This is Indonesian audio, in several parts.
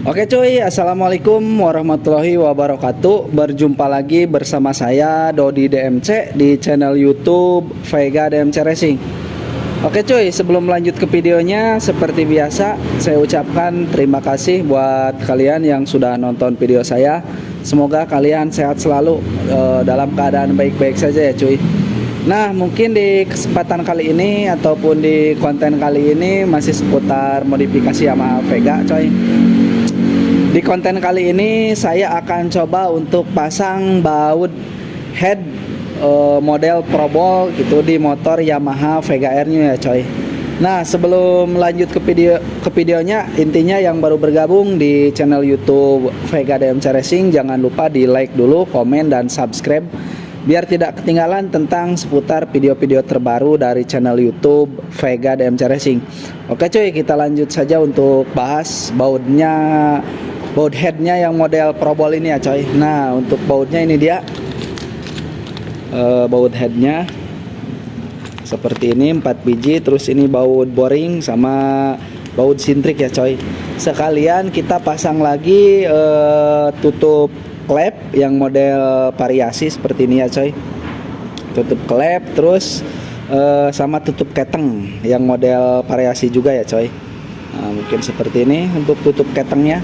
Oke cuy, assalamualaikum warahmatullahi wabarakatuh. Berjumpa lagi bersama saya Dodi DMC di channel YouTube Vega DMC Racing. Oke cuy, sebelum lanjut ke videonya, seperti biasa saya ucapkan terima kasih buat kalian yang sudah nonton video saya. Semoga kalian sehat selalu, dalam keadaan baik-baik saja ya cuy. Nah, mungkin di kesempatan kali ini ataupun di konten kali ini masih seputar modifikasi Yamaha Vega coy. Di konten kali ini saya akan coba untuk pasang baut head model Pro Ball gitu di motor Yamaha Vega R-New ya coy. Nah, sebelum lanjut ke videonya, intinya yang baru bergabung di channel YouTube Vega DMC Racing, jangan lupa di like dulu, komen dan subscribe biar tidak ketinggalan tentang seputar video-video terbaru dari channel YouTube Vega DMC Racing. Oke cuy, kita lanjut saja untuk bahas baut headnya yang model Pro Ball ini ya coy. Nah, untuk bautnya ini dia, baut headnya seperti ini 4 biji. Terus ini baut boring sama baut sintrik ya coy. Sekalian kita pasang lagi tutup klep yang model variasi seperti ini ya coy. Tutup klep terus sama tutup keteng yang model variasi juga ya coy. Nah, mungkin seperti ini untuk tutup ketengnya.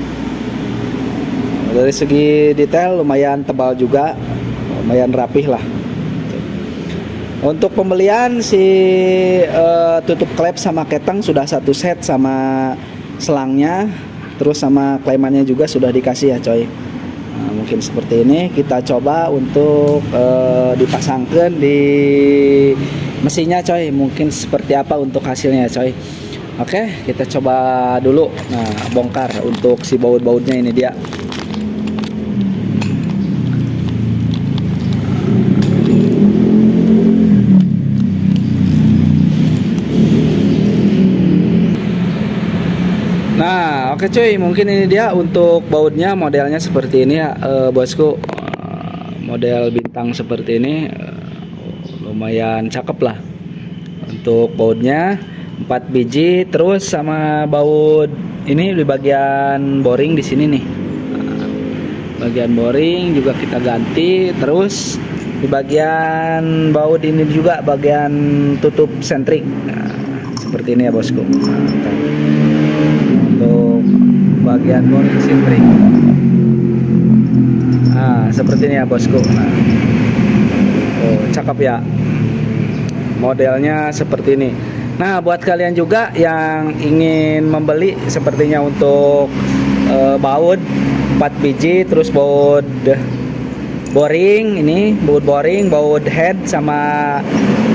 Dari segi detail lumayan tebal juga, lumayan rapih lah. Untuk pembelian si tutup klep sama keteng sudah satu set sama selangnya, terus sama klemannya juga sudah dikasih ya coy. Nah, mungkin seperti ini kita coba untuk dipasangkan di mesinnya coy. Mungkin seperti apa untuk hasilnya coy. Oke, kita coba dulu. Nah, bongkar untuk si baut-bautnya ini dia. Nah, oke cuy, mungkin ini dia untuk bautnya, modelnya seperti ini ya bosku. Model bintang seperti ini, lumayan cakep lah. Untuk bautnya 4 biji, terus sama baut ini di bagian boring di sini nih. Bagian boring juga kita ganti, terus di bagian baut ini juga bagian tutup sentrik. Nah, seperti ini ya bosku. Untuk bagian boring sintrik, nah seperti ini ya bosku. Nah, oh cakep ya, modelnya seperti ini. Nah, buat kalian juga yang ingin membeli sepertinya untuk baut 4 biji, terus baut boring, ini baut boring, baut head sama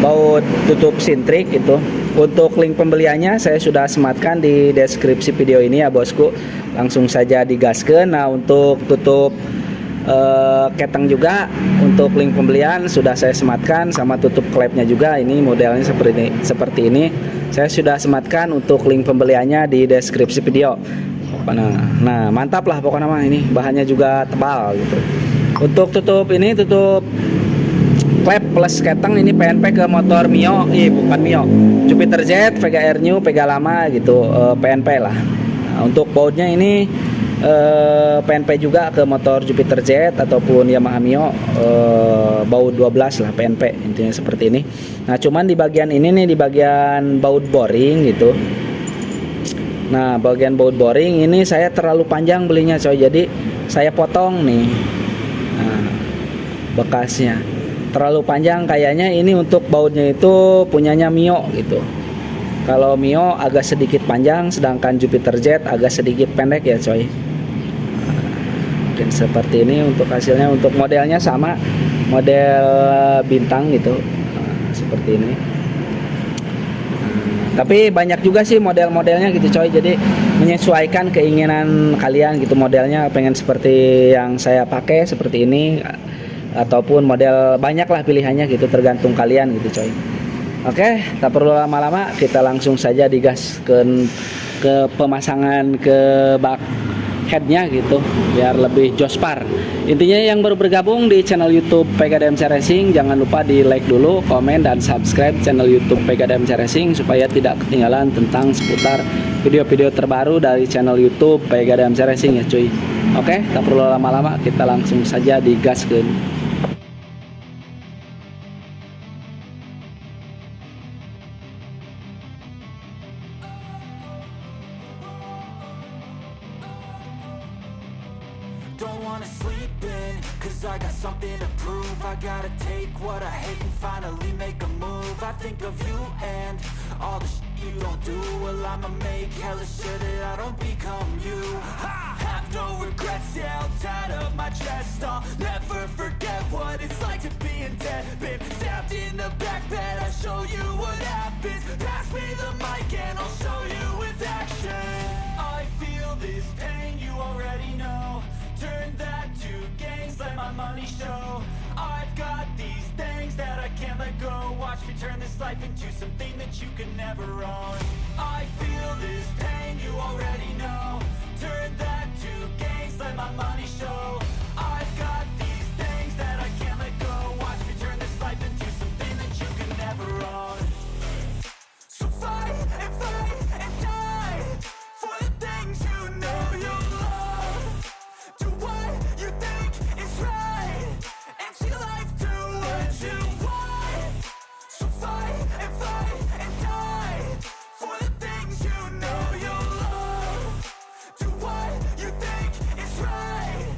baut tutup sintrik itu. Untuk link pembeliannya saya sudah sematkan di deskripsi video ini ya bosku. Langsung saja digaskeun. Nah, untuk tutup keteng juga untuk link pembelian sudah saya sematkan, sama tutup klepnya juga. Ini modelnya seperti ini. Saya sudah sematkan untuk link pembeliannya di deskripsi video. Nah, mantap lah pokoknya mah, ini bahannya juga tebal gitu. Untuk tutup ini, tutup klep plus keteng ini PNP ke motor Mio, bukan Mio, Jupiter Z, Vega R-New, Vega lama gitu, PNP lah. Nah, untuk bautnya ini PNP juga ke motor Jupiter Z ataupun Yamaha Mio, baut 12 lah PNP, intinya seperti ini. Nah, cuman di bagian ini nih, di bagian baut boring gitu. Nah, bagian baut boring ini saya terlalu panjang belinya coy, jadi saya potong nih. Nah, bekasnya terlalu panjang, kayaknya ini untuk bautnya itu punyanya Mio gitu. Kalau Mio agak sedikit panjang, sedangkan Jupiter Z agak sedikit pendek ya coy. Mungkin seperti ini untuk hasilnya. Untuk modelnya sama, model bintang gitu, seperti ini. Tapi banyak juga sih model-modelnya gitu coy, jadi menyesuaikan keinginan kalian gitu. Modelnya pengen seperti yang saya pakai seperti ini, ataupun model, banyak lah pilihannya gitu, tergantung kalian gitu coy. Oke, tak perlu lama-lama, kita langsung saja digas ke pemasangan ke bak headnya gitu, biar lebih jospar. Intinya yang baru bergabung di channel YouTube PGDMC Racing, jangan lupa di like dulu, komen, dan subscribe channel YouTube PGDMC Racing supaya tidak ketinggalan tentang seputar video-video terbaru dari channel YouTube PGDMC Racing ya cuy. Oke, tak perlu lama-lama, kita langsung saja digaskeun. Don't wanna sleep in, cause I got something to prove. I gotta take what I hate and finally make a move. I think of you and all the shit you don't do. Well, I'ma make hella sure that I don't become you. I have no regrets, yeah, I'll tie up my chest. I'll never forget what it's like to be in debt. Been stabbed in the back bed, I'll show you what happens. Pass me the mic and I'll show you with action. I feel this pain, you already know. Turn that to gains, let my money show. I've got these things that I can't let go. Watch me turn this life into something that you can never own. I feel this pain, you already know. Turn that to gains, let my money show. I've got these things that I can't let go. Watch me turn this life into something that you can never own. So fight and die for the things you know you love. Do what you think is right, and see life do what you want. So fight and die for the things you know you love. Do what you think is right,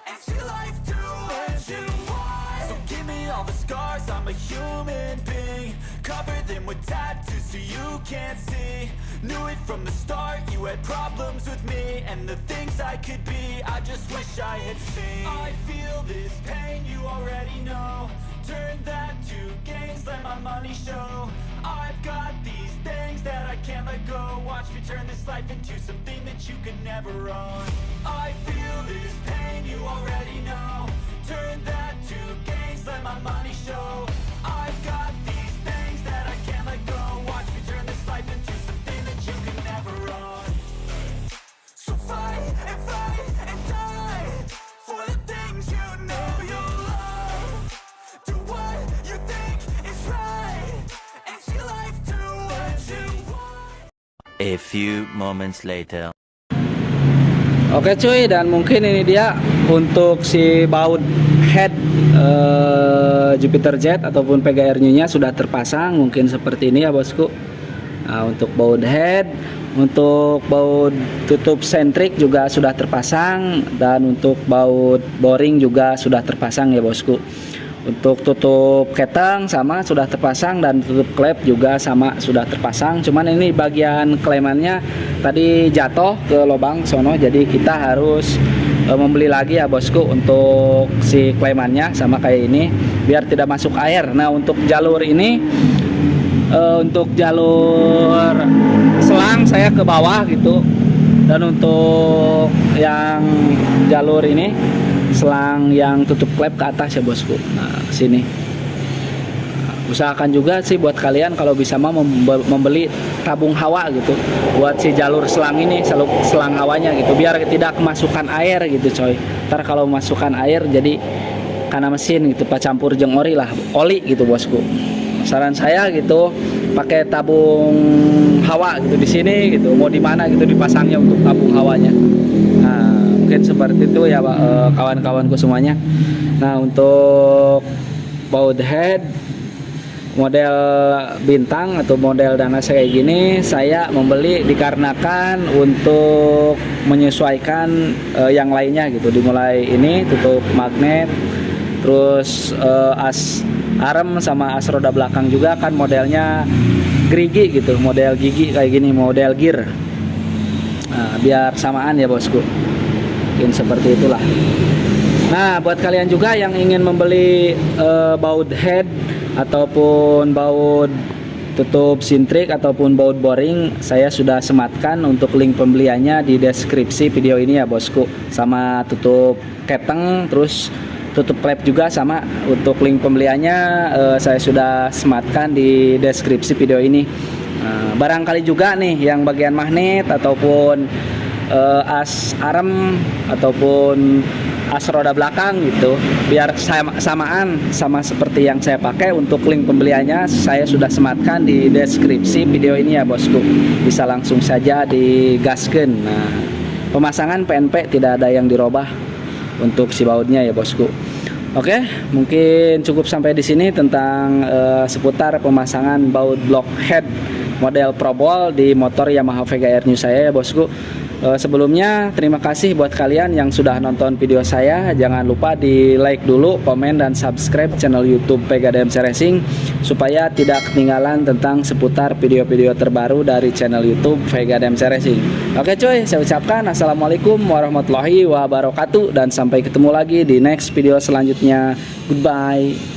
and see life do what you want. So give me all the scars, I'm a human being. Cover them with tattoos so you can't see. Knew it from the start, you had problems with me and the things I could be, I just wish I had seen. I feel this pain, you already know. Turn that to gains, let my money show. I've got these things that I can't let go. Watch me turn this life into something that you could never own. I feel this pain, you already know. Turn that to gains, let my money show. I've got these things that I can't let go. Watch me turn this life into something that you can never own. So fight and die for the things you know you love. Do what you think is right, and see life do what you want. A few moments later. Oke cuy, dan mungkin ini dia untuk si baut head Jupiter Jet ataupun PGR-nya sudah terpasang, mungkin seperti ini ya bosku. Nah, untuk baut head, untuk baut tutup sentrik juga sudah terpasang, dan untuk baut boring juga sudah terpasang ya bosku. Untuk tutup keteng sama sudah terpasang, dan tutup klep juga sama sudah terpasang. Cuman ini bagian klemannya tadi jatuh ke lubang sono, jadi kita harus membeli lagi ya bosku untuk si klemannya, sama kayak ini biar tidak masuk air. Nah, untuk jalur ini untuk jalur selang saya ke bawah gitu, dan untuk yang jalur ini selang yang tutup klep ke atas ya bosku. Nah, sini usahakan juga sih buat kalian kalau bisa mah membeli tabung hawa gitu buat si jalur selang ini, selang hawanya gitu, biar tidak kemasukan air gitu coy. Ntar kalau masukkan air jadi karena mesin gitu, pak campur jeng oli gitu bosku. Saran saya gitu, pakai tabung hawa gitu di sini gitu, mau di mana gitu dipasangnya untuk tabung hawanya. Nah, mungkin seperti itu ya kawan-kawanku semuanya. Nah, untuk baut head model bintang atau model Danas kayak gini saya membeli dikarenakan untuk menyesuaikan yang lainnya gitu. Dimulai ini tutup magnet, terus as arem sama as roda belakang juga kan modelnya gerigi gitu, model gigi kayak gini, model gear. Nah, biar samaan ya bosku, mungkin seperti itulah. Nah, buat kalian juga yang ingin membeli baut head ataupun baut tutup sintrik ataupun baut boring, saya sudah sematkan untuk link pembeliannya di deskripsi video ini ya bosku. Sama tutup keteng, terus tutup klep juga sama, untuk link pembeliannya saya sudah sematkan di deskripsi video ini. Barangkali juga nih yang bagian magnet ataupun as arem ataupun as roda belakang gitu, biar samaan sama seperti yang saya pakai. Untuk link pembeliannya saya sudah sematkan di deskripsi video ini ya bosku, bisa langsung saja digaskeun. Nah, pemasangan PNP tidak ada yang dirubah untuk si bautnya ya bosku. Oke, mungkin cukup sampai di sini tentang seputar pemasangan baut blockhead model Probol di motor Yamaha Vega Air New saya ya bosku. Sebelumnya terima kasih buat kalian yang sudah nonton video saya. Jangan lupa di like dulu, komen, dan subscribe channel YouTube Vega DMC Racing supaya tidak ketinggalan tentang seputar video-video terbaru dari channel YouTube Vega DMC Racing. Oke cuy, saya ucapkan assalamualaikum warahmatullahi wabarakatuh dan sampai ketemu lagi di next video selanjutnya. Goodbye.